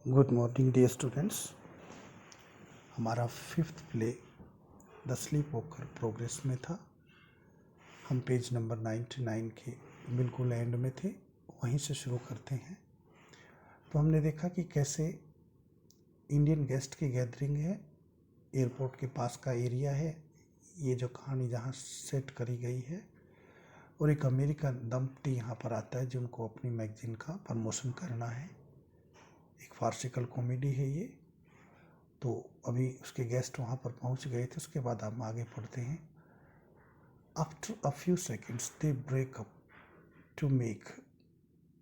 Good morning dear students. हमारा fifth play the sleep walker progress में था। हम पेज नंबर 99 के बिल्कुल एंड में थे, वहीं से शुरू करते हैं। तो हमने देखा कि कैसे इंडियन गेस्ट की गैदरिंग है, एयरपोर्ट के पास का एरिया है, ये जो कहानी जहाँ सेट करी गई है, और एक अमेरिकन दंपति यहाँ पर आता है जिनको अपनी मैगजीन का प्रमोशन करना है। एक फार्सिकल कॉमेडी है ये। तो अभी उसके गेस्ट वहाँ पर पहुँच गए थे, उसके बाद हम आगे पढ़ते हैं। After a few seconds they break up to make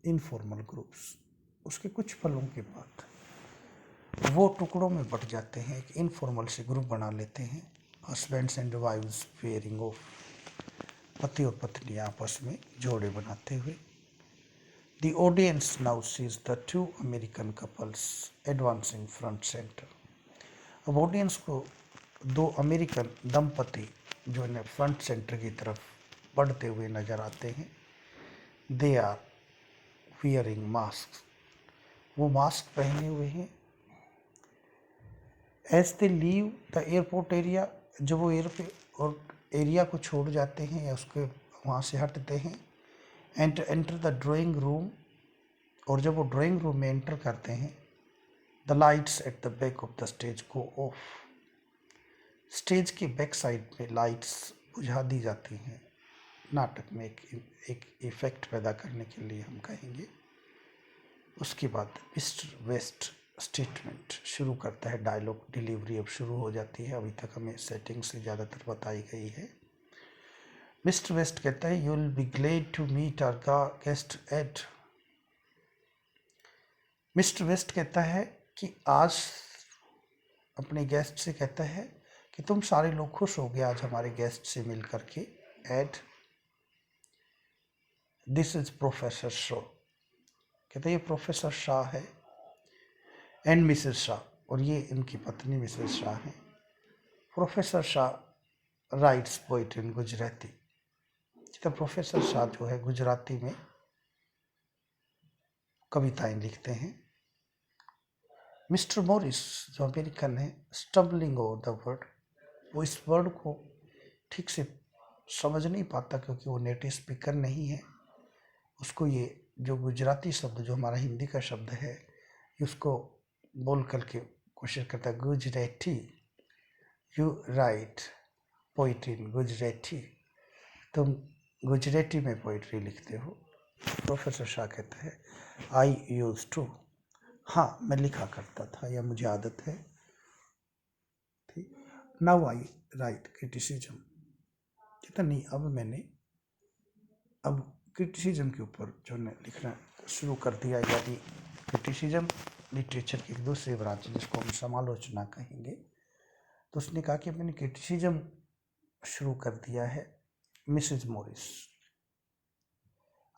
informal groups. उसके कुछ पलों के बाद वो टुकड़ों में बट जाते हैं, एक इनफॉर्मल से ग्रुप बना लेते हैं। Husbands and wives pairing off, पति और पत्नी आपस में जोड़े बनाते हुए। The audience now sees the two American couples advancing front center. अब ऑडियंस को दो अमेरिकन दंपति जो है फ्रंट सेंटर की तरफ बढ़ते हुए नजर आते हैं। दे आर वियरिंग मास्क, वो मास्क पहने हुए हैं। As they leave the airport area, जब वो एयरपोर्ट एरिया को छोड़ जाते हैं या उसके वहाँ से हटते हैं। And enter the drawing room, और जब वो ड्राइंग रूम में एंटर करते हैं, the lights at the back of the stage go of. Stage के बैक साइड में लाइट्स बुझा दी जाती हैं। नाटक में एक इफेक्ट पैदा करने के लिए हम कहेंगे। उसके बाद मिस्टर वेस्ट स्टेटमेंट शुरू करता है, डायलॉग डिलीवरी अब शुरू हो जाती है। अभी तक हमें सेटिंग से ज़्यादातर बताई गई है। मिस्टर वेस्ट कहता है, you will be glad to meet our guest Ed. Mr West कहता है कि आज अपने गेस्ट से कहता है कि तुम सारे लोग खुश हो गए आज हमारे गेस्ट से मिल करके। Ed this is professor Shaw, कहते ये प्रोफेसर शाह है। एंड मिसेस शाह, और ये इनकी पत्नी मिसेस शाह है। प्रोफेसर शाह राइट्स पोइट इन गुजराती, तो प्रोफेसर शाह जो है गुजराती में कविताएं लिखते हैं। मिस्टर मॉरिस जो अमेरिकन है, स्टम्बलिंग ओवर द वर्ड, वो इस वर्ड को ठीक से समझ नहीं पाता क्योंकि वो नेटिव स्पीकर नहीं है। उसको ये जो गुजराती शब्द जो हमारा हिंदी का शब्द है, उसको बोल करके कोशिश करता है। गुजराती, यू राइट पोइट्री इन गुजराती, तुम गुजराती में पोइट्री लिखते हो। प्रोफेसर शाह कहता है, आई यूज टू, हाँ मैं लिखा करता था या मुझे आदत है। ठीक, नाउ आई राइट क्रिटिसिज्म, कहता नहीं अब क्रिटिसिज्म के ऊपर जो ने लिखना शुरू कर दिया। यानी क्रिटिसिज्म लिटरेचर की एक दूसरी ब्रांच जिसको हम समालोचना कहेंगे। तो उसने कहा कि मैंने क्रिटिसिज्म शुरू कर दिया है। मिसेज मॉरिस,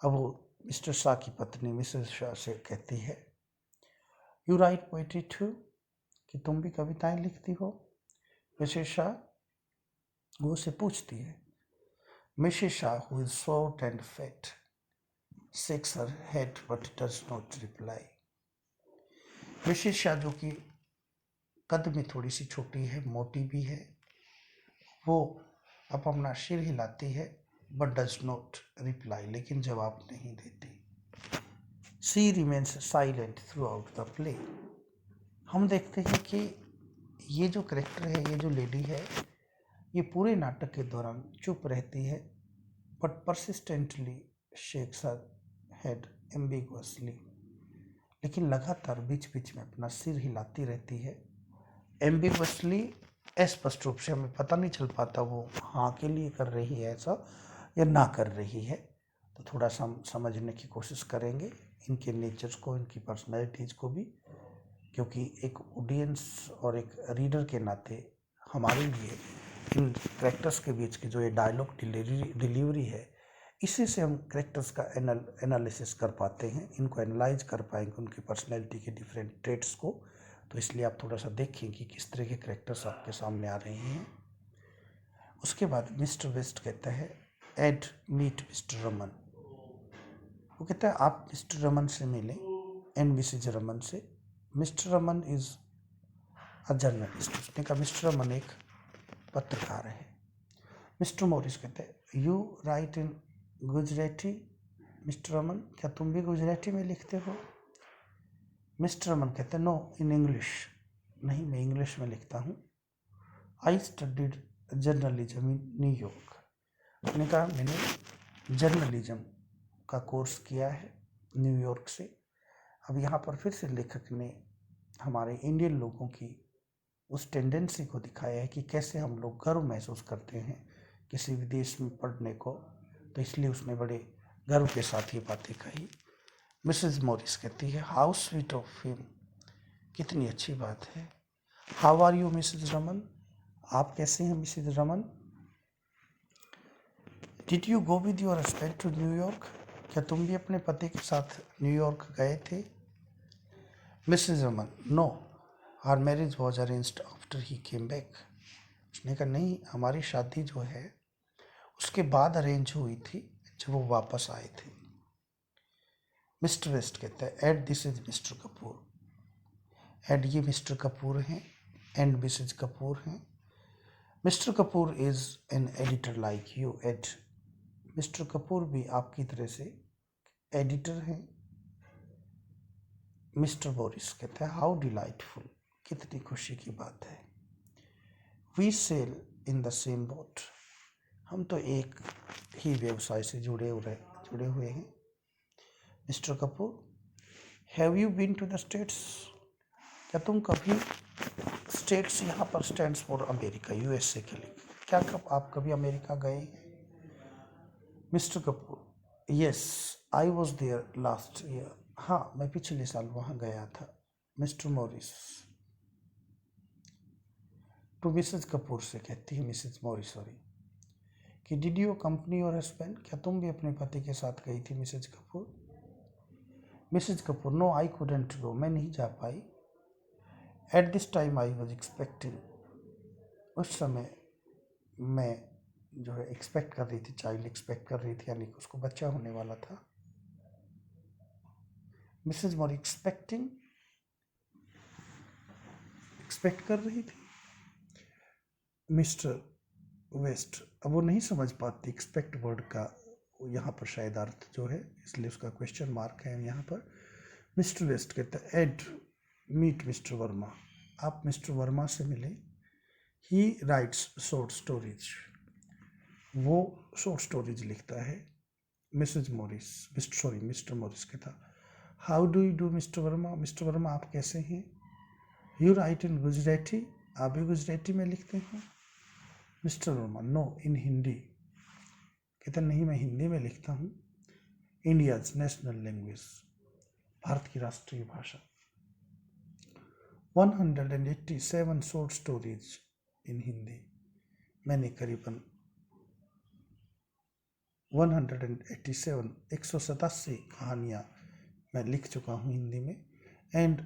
अब वो मिस्टर शाह की पत्नी मिसेज शाह से कहती है, यू राइट पोइट्री टू, कि तुम भी कविताएं लिखती हो। मिसेज शाह वो उसे पूछती है। Mrs Shah who is short and fat shakes her head but does not reply. Mrs Shah जो कि कद में थोड़ी सी छोटी है, मोटी भी है, वो अब अपना सिर हिलाती है, बट डज नॉट रिप्लाई, लेकिन जवाब नहीं देती। She remains silent through out the play. हम देखते हैं कि ये जो करेक्टर है, ये जो लेडी है, ये पूरे नाटक के दौरान चुप रहती है, but persistently shakes her head ambiguously, लेकिन लगातार बीच बीच में अपना सिर हिलाती रहती है। एम्बिगुअसली, स्पष्ट रूप से हमें पता नहीं चल पाता वो हाँ के लिए कर रही है ऐसा या ना कर रही है। तो थोड़ा सा हम समझने की कोशिश करेंगे इनके नेचर्स को, इनकी पर्सनैलिटीज़ को भी, क्योंकि एक ऑडियंस और एक रीडर के नाते हमारे लिए इन करेक्टर्स के बीच की जो ये डायलॉग डिलीवरी है, इसी से हम करेक्टर्स का एनालिसिस कर पाते हैं, इनको एनालाइज कर पाएंगे, उनकी पर्सनैलिटी के डिफरेंट ट्रेट्स को। तो इसलिए आप थोड़ा सा देखें कि किस तरह के करेक्टर्स आपके सामने आ रहे हैं। उसके बाद मिस्टर वेस्ट कहता है, एड मीट मिस्टर रमन, वो कहता है आप मिस्टर रमन से मिलें, एंड मिसेज रमन से mister Raman is a journalist. उसने कहा मिस्टर रमन एक पत्रकार है। मिस्टर मॉरिस कहते हैं you right in Gujarati mister Raman, क्या तुम भी गुजराती में लिखते हो? मिस्टर रमन कहते हैं नो इन इंग्लिश, नहीं मैं इंग्लिश में लिखता हूँ। I studied journalism in New York. उसने कहा मैंने जर्नलिज्म का कोर्स किया है न्यूयॉर्क से। अब यहाँ पर फिर से लेखक ने हमारे इंडियन लोगों की उस टेंडेंसी को दिखाया है कि कैसे हम लोग गर्व महसूस करते हैं किसी विदेश में पढ़ने को, तो इसलिए उसने बड़े गर्व के साथ ये बातें कही। मिसेस मॉरिस कहती है हाउ स्वीट ऑफ हिम, कितनी अच्छी बात है। How are you Mrs Raman, आप कैसे हैं Mrs Raman. Did you go with your husband to New York, क्या तुम भी अपने पति के साथ न्यूयॉर्क गए थे? Mrs Raman no our marriage was arranged after he came back. उसने कहा नहीं, हमारी शादी जो है उसके बाद अरेंज हुई थी जब वो वापस आए थे। मिस्टर वेस्ट कहता है Ed this is Mr Kapoor, Ed ये मिस्टर कपूर हैं एंड मिसेज कपूर हैं। Mister Kapoor is an editor like you Ed, Mr Kapoor भी आपकी तरह से एडिटर हैं। मिस्टर बोरिस कहता है हाउ डिलाइटफुल, कितनी खुशी की बात है। We sail in the same boat, हम तो एक ही व्यवसाय से जुड़े हुए हैं। Mister Kapoor have you been to the States, क्या तुम कभी स्टेट्स यहाँ पर स्टैंड्स फॉर अमेरिका यूएसए के लिए, क्या आप कभी अमेरिका गए हैं? Mister Kapoor yes I was there last year, हाँ मैं पिछले साल वहाँ गया था। Mister Morris to Mrs Kapoor से कहती है मिसेज मॉरिस सॉरी कि डिड यू कंपनी और हस्बैंड, क्या तुम भी अपने पति के साथ गई थी Mrs Kapoor? Mrs Kapoor no I couldn't go, मैं नहीं जा पाई। At this time I was expecting, उस समय मैं जो है एक्सपेक्ट कर रही थी, चाइल्ड एक्सपेक्ट कर रही थी, यानी कि उसको बच्चा होने वाला था। मिसेज मॉरी एक्सपेक्टिंग, एक्सपेक्ट कर रही थी। मिस्टर वेस्ट अब वो नहीं समझ पाती एक्सपेक्ट वर्ड का यहाँ पर शायद अर्थ जो है, इसलिए उसका क्वेश्चन मार्क है यहाँ पर। मिस्टर वेस्ट कहता है एड मीट मिस्टर वर्मा, आप मिस्टर वर्मा से मिले। ही राइट्स शॉर्ट स्टोरीज, वो शॉर्ट स्टोरीज लिखता है। मिसेज मॉरिस मिस्टर मॉरिस कहता how do you do mister Verma, Mr Verma आप कैसे हैं? यू राइट इन गुजराती, आप भी गुजराती में लिखते हैं? मिस्टर वर्मा नो इन हिंदी, कहते नहीं मैं हिंदी में लिखता हूँ। इंडियाज नेशनल लैंग्वेज, भारत की राष्ट्रीय भाषा। 187 शॉर्ट स्टोरीज इन हिंदी, मैंने करीबन 187 कहानियाँ मैं लिख चुका हूँ हिंदी में। एंड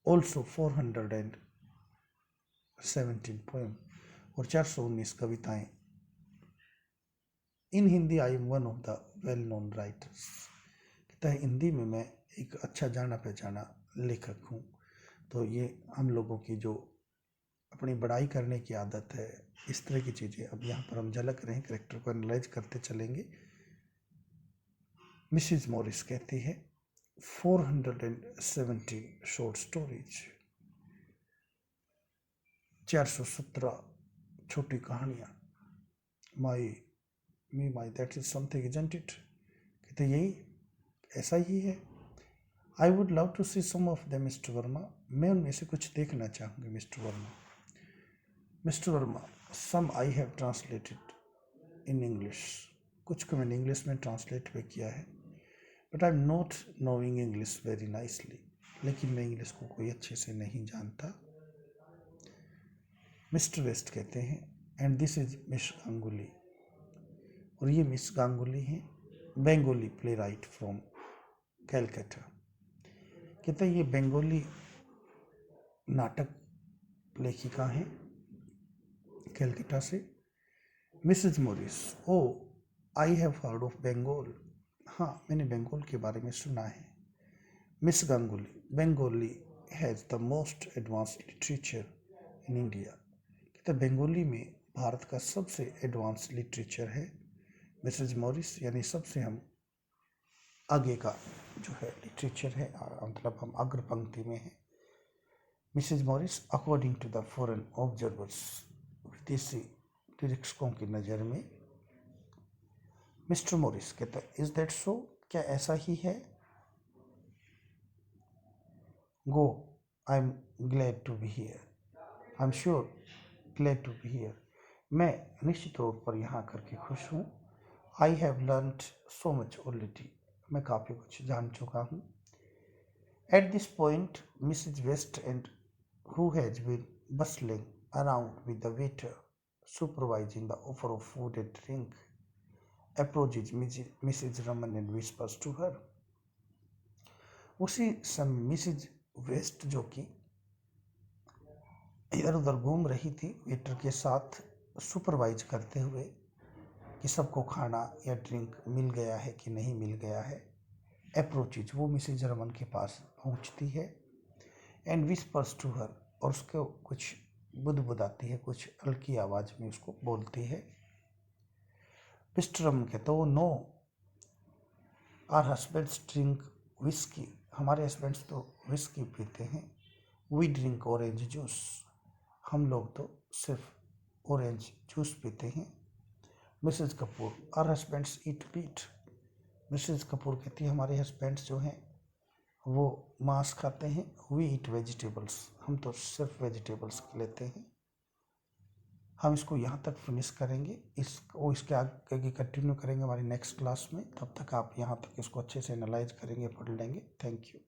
ऑल्सो 417 पोएम, और 419 कविताएं। In Hindi I am one of the well known writers, कहता है हिंदी में मैं एक अच्छा जाना पहचाना लेखक हूँ। तो ये हम लोगों की जो अपनी बड़ाई करने की आदत है, इस तरह की चीज़ें अब यहाँ पर हम झलक रहे हैं, करेक्टर को एनालाइज करते चलेंगे। मिसेज मॉरिस कहती है 470 शॉर्ट स्टोरीज, 417 छोटी कहानियाँ। My that is something isn't it, कहते यही ऐसा ही है। I would love to see some of the Mr Verma, मैं उनमें से कुछ देखना चाहूँगी Mr Verma. Mr Verma some I have translated in English, कुछ को मैंने इंग्लिश में ट्रांसलेट भी किया है। But I am not knowing English very nicely, लेकिन मैं इंग्लिश को कोई अच्छे से नहीं जानता। मिस्टर वेस्ट कहते हैं and this is Miss Ganguly, और ये मिस गांगुली हैं Bengali playwright from Calcutta. कहते हैं ये बंगाली नाटक लेखिका हैं कैलकाटा से। Mrs Morris oh I have heard of Bengal, हाँ मैंने बंगाल के बारे में सुना है। Miss Ganguly Bengali has the most advanced literature in India. कहते बंगाली में भारत का सबसे एडवांस लिटरेचर है। मिसेज मॉरिस यानी सबसे हम आगे का जो है लिटरेचर है, मतलब हम अग्र पंक्ति में हैं। Mrs Morris according to the foreign observers, विदेशी निरीक्षकों की नज़र में। मिस्टर मॉरिस कहता है इज दैट सो, क्या ऐसा ही है? Go, I am glad to be here, I am sure glad to be here, मैं निश्चित तौर पर यहाँ करके खुश हूँ। I have learned so much already, मैं काफ़ी कुछ जान चुका हूँ। At this point Mrs West and who has been bustling around with the waiter supervising the offer of food and drink, approaches Mrs. Raman and whispers to her. उसी समय Mrs waste जो कि इधर उधर घूम रही थी वेटर के साथ सुपरवाइज करते हुए कि सबको खाना या ड्रिंक मिल गया है कि नहीं मिल गया है, अप्रोचेज वो मिसेज रमन के पास पहुंचती है, एंड विस्पर्स टू हर और उसको कुछ बुदबुदाती है, कुछ हल्की आवाज़ में उसको बोलती है। मिस्टर रमन कहते हो no, our husbands drink whisky, हमारे हस्बैंड्स तो विस्की पीते हैं। वी ड्रिंक ऑरेंज जूस, हम लोग तो सिर्फ ऑरेंज जूस पीते हैं। Mrs Kapoor, our husbands eat meat, Mrs Kapoor कहती है हमारे हस्बैंड्स जो हैं वो मांस खाते हैं। वी ईट वेजिटेबल्स, हम तो सिर्फ वेजिटेबल्स लेते हैं। हम इसको यहाँ तक फिनिश करेंगे, इसके आगे कंटिन्यू करेंगे हमारी नेक्स्ट क्लास में। तब तक आप यहाँ तक इसको अच्छे से एनालाइज करेंगे, पढ़ लेंगे। Thank you.